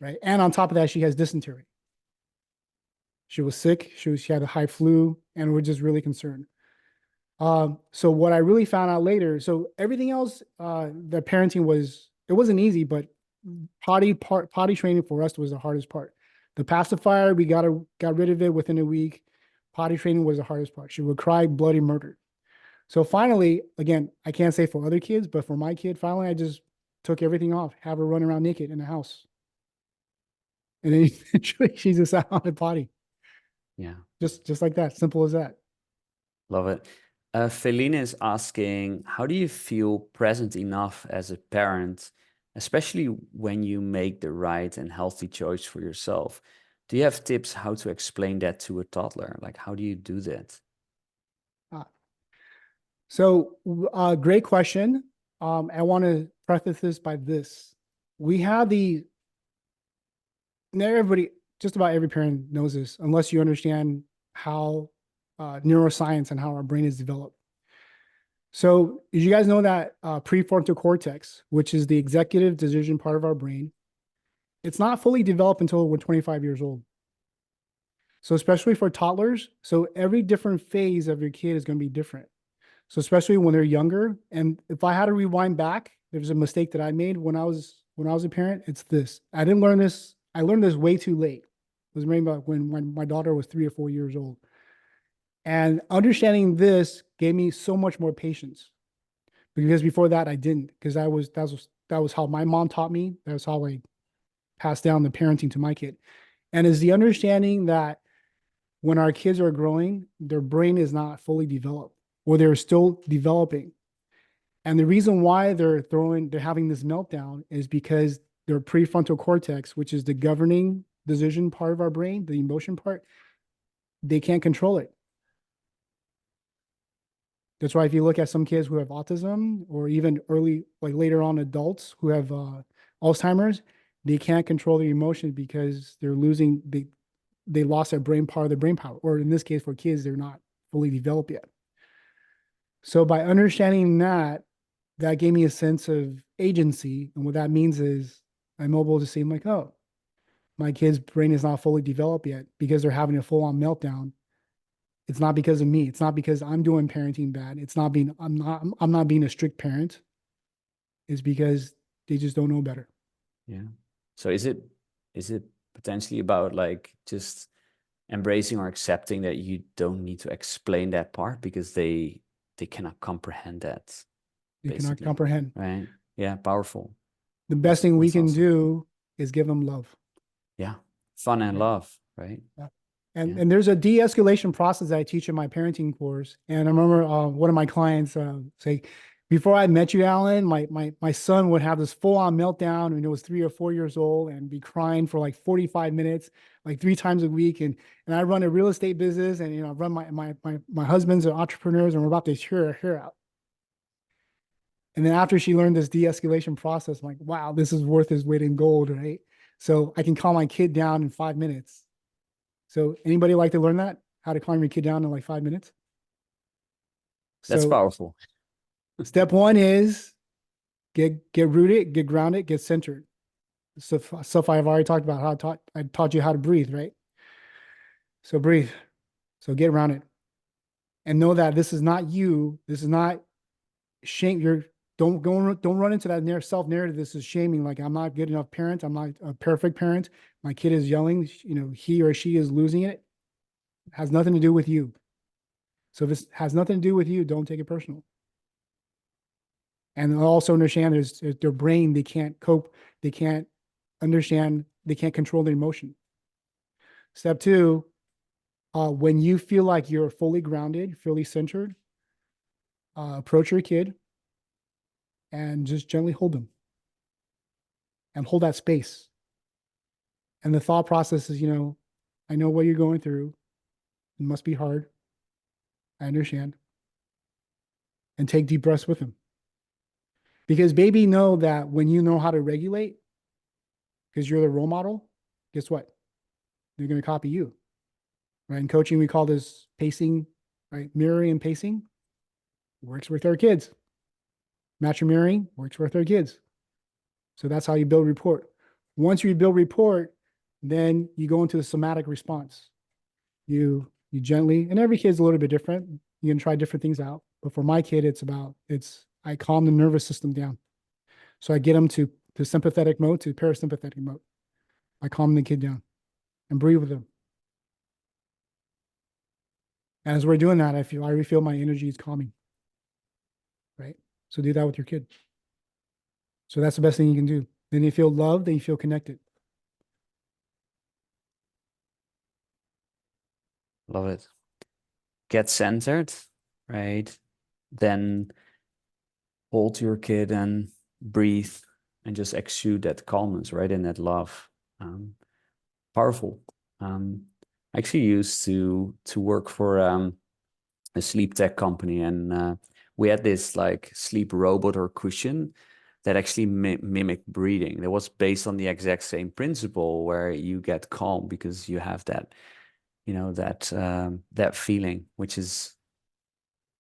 right? And on top of that, she has dysentery. She was sick. She had a high flu, and we're just really concerned. So what I really found out later, so everything else, the parenting it wasn't easy, but potty training for us was the hardest part. The pacifier, we got rid of it within a week. Potty training was the hardest part. She would cry bloody murder. So finally, again, I can't say for other kids, but for my kid, finally, I just took everything off, have her run around naked in the house. And then eventually she just sat on the potty. Yeah. Just like that. Simple as that. Love it. Feline is asking, how do you feel present enough as a parent, especially when you make the right and healthy choice for yourself? Do you have tips how to explain that to a toddler? Like, how do you do that? So, great question. I want to preface this by this. We have everybody, just about every parent knows this, unless you understand how neuroscience and how our brain is developed. So, did you guys know that prefrontal cortex, which is the executive decision part of our brain, it's not fully developed until we're 25 years old. So, especially for toddlers, so every different phase of your kid is going to be different. So especially when they're younger, and if I had to rewind back, there's a mistake that I made when I was a parent. It's this. I didn't learn this. I learned this way too late. It was maybe when my daughter was 3 or 4 years old. And understanding this gave me so much more patience. Because before that, I didn't. Because that was how my mom taught me. That was how I passed down the parenting to my kid. And is the understanding that when our kids are growing, their brain is not fully developed, or they're still developing. And the reason why they're having this meltdown is because their prefrontal cortex, which is the governing decision part of our brain, the emotion part, they can't control it. That's why if you look at some kids who have autism, or even later on adults who have Alzheimer's, they can't control their emotions because they're losing they lost their brain part of their brain power, or in this case for kids, they're not fully developed yet. So by understanding that, that gave me a sense of agency. And what that means is I'm able to see, I'm like, oh, my kid's brain is not fully developed yet because they're having a full-on meltdown. It's not because of me. It's not because I'm doing parenting bad. It's not being, I'm not being a strict parent. It's because they just don't know better. Yeah. So is it potentially about like just embracing or accepting that you don't need to explain that part because they cannot comprehend that, They cannot basically, comprehend. right? Yeah, powerful. The best thing we That's can awesome. do is give them love. Yeah, fun and Right. love, right? Yeah. Yeah. And there's a de-escalation process that I teach in my parenting course. And I remember one of my clients say, before I met you, Alan, my son would have this full-on meltdown when he was 3 or 4 years old and be crying for like 45 minutes, like 3 times a week. And I run a real estate business, and I run my husband's an entrepreneur, and we're about to hear her hair out. And then after she learned this de-escalation process, I'm like, wow, this is worth his weight in gold, right? So I can calm my kid down in 5 minutes. So anybody like to learn that? How to calm your kid down in like 5 minutes? That's So powerful. step one is get rooted, get grounded, get centered. Stuff I've already talked about. I taught you how to breathe, right? So breathe. So get grounded and know that this is not you. This is not shame. Don't run into that self narrative. This is shaming. Like, I'm not good enough parent. I'm not a perfect parent. My kid is yelling. He or she is losing it. It has nothing to do with you. So if it has nothing to do with you, don't take it personal. And also understand there's their brain, they can't cope, they can't understand, they can't control their emotion. Step two, when you feel like you're fully grounded, fully centered, approach your kid and just gently hold them and hold that space. And the thought process is, I know what you're going through. It must be hard. I understand. And take deep breaths with them. Because baby know that when you know how to regulate, because you're the role model, guess what? They're going to copy you. Right? In coaching, we call this pacing, right? Mirroring and pacing works with our kids. Match mirroring works with our kids. So that's how you build rapport. Once you build rapport, then you go into the somatic response. You gently, and every kid's a little bit different. You can try different things out. But for my kid, I calm the nervous system down. So I get them to sympathetic mode, to parasympathetic mode. I calm the kid down and breathe with them. And as we're doing that, I already feel my energy is calming. Right? So do that with your kid. So that's the best thing you can do. Then you feel loved, then you feel connected. Love it. Get centered, right? Then hold your kid and breathe and just exude that calmness, right? And that love. Powerful. I actually used to work for a sleep tech company, and we had this like sleep robot or cushion that actually mimicked breathing. That was based on the exact same principle where you get calm because you have that, that feeling, which is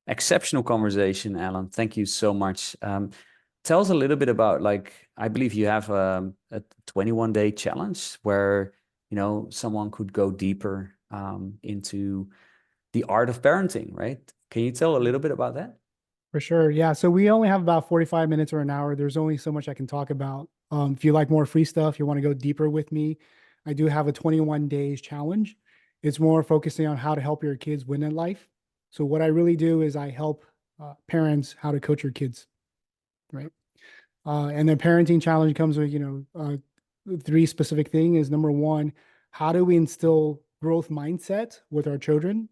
exceptional conversation, Alan. Thank you so much. Tell us a little bit about, like, I believe you have a 21-day challenge where, someone could go deeper into the art of parenting, right? Can you tell a little bit about that? For sure. Yeah. So we only have about 45 minutes or an hour. There's only so much I can talk about. If you like more free stuff, you want to go deeper with me, I do have a 21 days challenge. It's more focusing on how to help your kids win in life. So what I really do is I help parents how to coach your kids, right? And the parenting challenge comes with, 3 specific things. Is number one, how do we instill growth mindset with our children?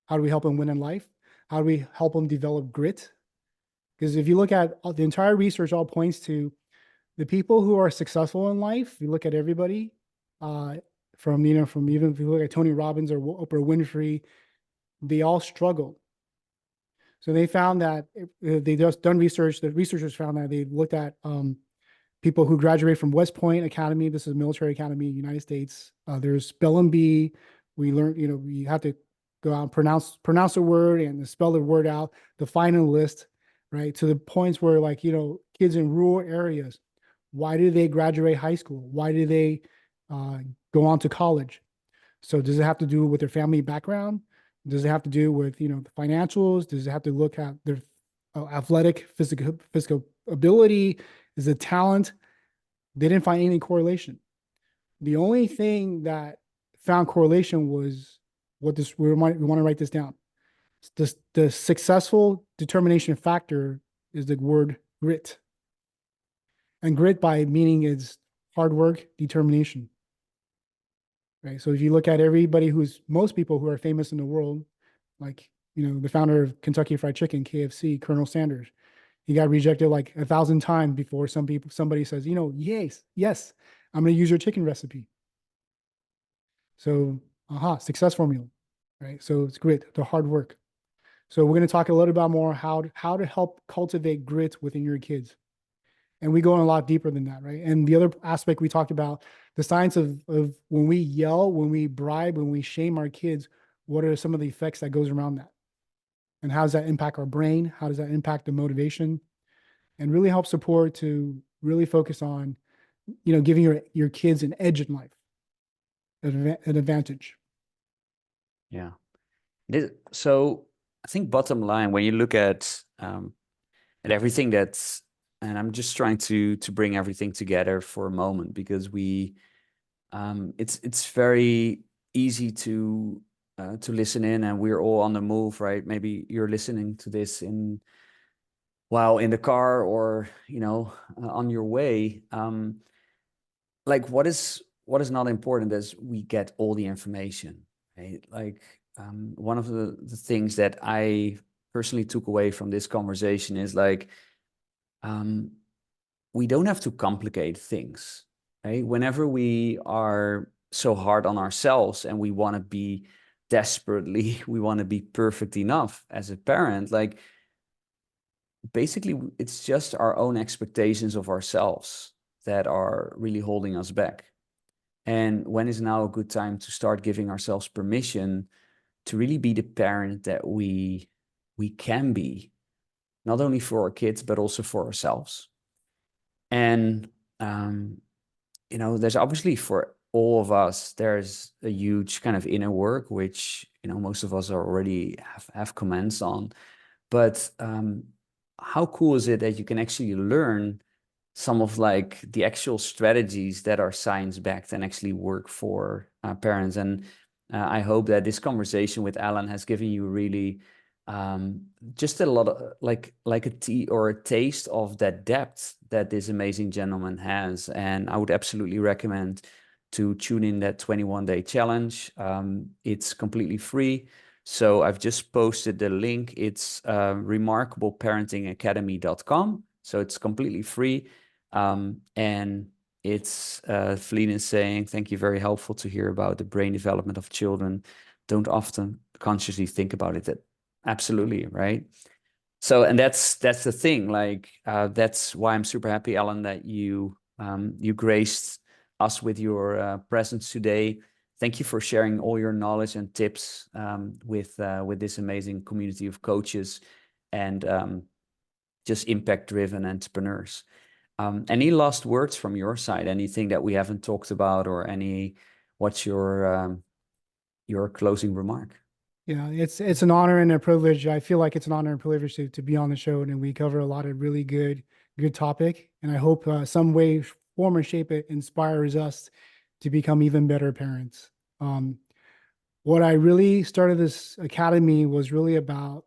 How do we help them win in life? How do we help them develop grit? Because if you look at the entire research, all points to the people who are successful in life. You look at everybody, from even if you look at Tony Robbins or Oprah Winfrey, they all struggled. So they found that they just done research. The researchers found that they looked at people who graduate from West Point Academy. This is a military academy in the United States. There's spell and bee. We learn, you have to go out and pronounce a word and spell the word out, the final list, right? To the points where like, kids in rural areas, why do they graduate high school? Why do they uh, go on to college? So does it have to do with their family background? Does it have to do with, the financials? Does it have to look at their athletic, physical ability? Is it talent? They didn't find any correlation. The only thing that found correlation was what this, we want to write this down. The successful determination factor is the word grit. And grit by meaning is hard work, determination. Right. So if you look at most people who are famous in the world, like, the founder of Kentucky Fried Chicken, KFC, Colonel Sanders, he got rejected like 1,000 times before somebody says, yes, I'm going to use your chicken recipe. So, success formula, right? So it's grit, the hard work. So we're going to talk a little about more how to help cultivate grit within your kids. And we go in a lot deeper than that, right? And the other aspect we talked about, the science of when we yell, when we bribe, when we shame our kids, what are some of the effects that goes around that? And how does that impact our brain? How does that impact the motivation? And really help support to really focus on, giving your kids an edge in life, an advantage. Yeah. So I think bottom line, when you look at everything that's, and I'm just trying to bring everything together for a moment, because it's very easy to listen in, and we're all on the move, right? Maybe you're listening to this while in the car, or on your way. Like what is not important is we get all the information, right? Like one of the things that I personally took away from this conversation is like, we don't have to complicate things, right? Whenever we are so hard on ourselves and we want to be desperately, we want to be perfect enough as a parent, like basically it's just our own expectations of ourselves that are really holding us back. And when is now a good time to start giving ourselves permission to really be the parent that we can be, not only for our kids, but also for ourselves. And, there's obviously for all of us, there's a huge kind of inner work, which, most of us already have comments on. But how cool is it that you can actually learn some of like the actual strategies that are science backed and actually work for parents? And I hope that this conversation with Alan has given you really just a lot of like a tea or a taste of that depth that this amazing gentleman has. And I would absolutely recommend to tune in that 21-day challenge. It's completely free. So I've just posted the link. It's remarkableparentingacademy.com. So it's completely free. And it's Feline is saying, thank you, very helpful to hear about the brain development of children. Don't often consciously think about it. Absolutely, right? So, and that's the thing. Like that's why I'm super happy, Alan, that you graced us with your presence today. Thank you for sharing all your knowledge and tips with this amazing community of coaches and just impact-driven entrepreneurs. Any last words from your side? Anything that we haven't talked about, or what's your closing remark? Yeah, it's an honor and a privilege. I feel like it's an honor and privilege to be on the show, and we cover a lot of really good topic. And I hope some way, form, or shape it inspires us to become even better parents. What I really started this academy was really about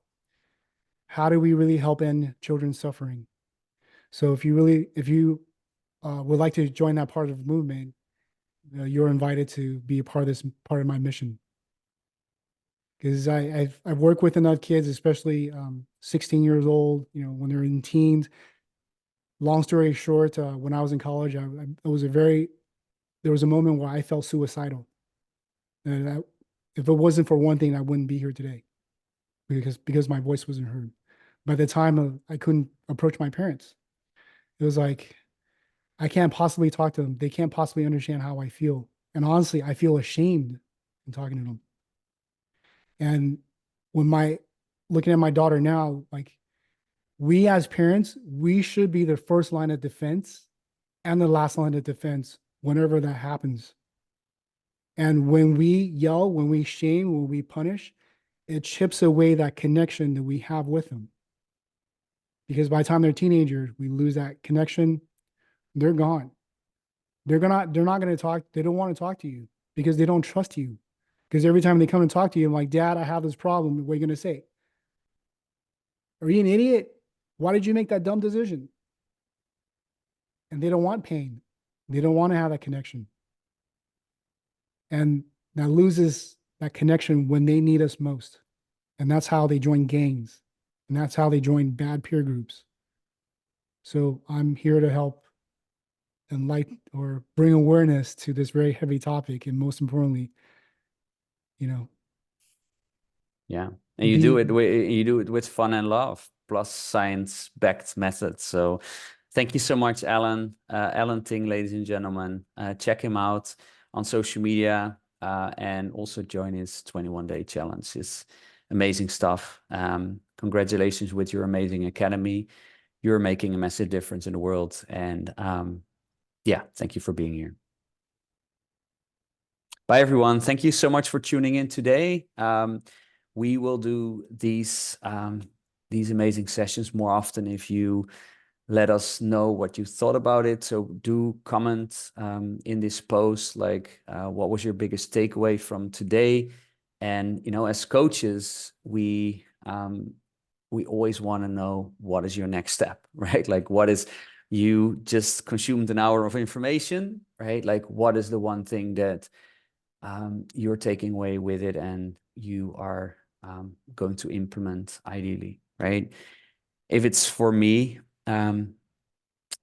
how do we really help end children's suffering. So if you would like to join that part of the movement, you're invited to be a part of my mission. Because I've worked with enough kids, especially 16 years old, when they're in teens. Long story short, when I was in college, there was a moment where I felt suicidal. And if it wasn't for one thing, I wouldn't be here today, because my voice wasn't heard. By the time I couldn't approach my parents, it was like I can't possibly talk to them. They can't possibly understand how I feel. And honestly, I feel ashamed in talking to them. And when looking at my daughter now, like we as parents, we should be the first line of defense and the last line of defense whenever that happens. And when we yell, when we shame, when we punish, it chips away that connection that we have with them. Because by the time they're teenagers, we lose that connection. They're gone. They're not going to talk. They don't want to talk to you because they don't trust you. Because every time they come and talk to you, I'm like, Dad, I have this problem. What are you going to say? Are you an idiot? Why did you make that dumb decision? And they don't want pain. They don't want to have that connection. And that loses that connection when they need us most. And that's how they join gangs. And that's how they join bad peer groups. So I'm here to help enlighten or bring awareness to this very heavy topic. And most importantly, you know, Yeah. And you do it with fun and love, plus science-backed methods. So thank you so much, Alan. Alan Ting, ladies and gentlemen. Check him out on social media and also join his 21-day challenge. It's amazing stuff. Congratulations with your amazing academy. You're making a massive difference in the world. And yeah, thank you for being here. Bye, everyone. Thank you so much for tuning in today. We will do these amazing sessions more often if you let us know what you thought about it. So do comment in this post, like what was your biggest takeaway from today? And you know, as coaches, we always want to know what is your next step, right? Like what is, you just consumed an hour of information, right? Like what is the one thing that you're taking away with it and you are going to implement ideally, right? If it's for me,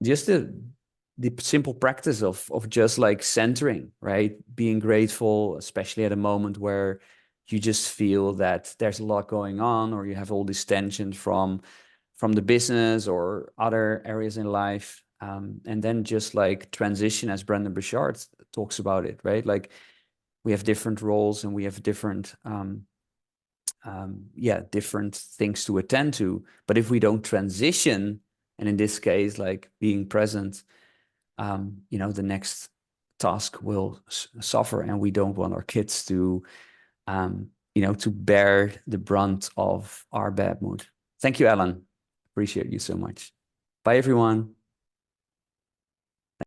just the simple practice of just like centering, right? Being grateful, especially at a moment where you just feel that there's a lot going on, or you have all this tension from the business or other areas in life. And then just like transition, as Brendon Burchard talks about it, right? Like we have different roles and we have different different things to attend to. But if we don't transition, and in this case, like being present, you know, the next task will suffer, and we don't want our kids to, you know, to bear the brunt of our bad mood. Thank you, Alan. Appreciate you so much. Bye, everyone.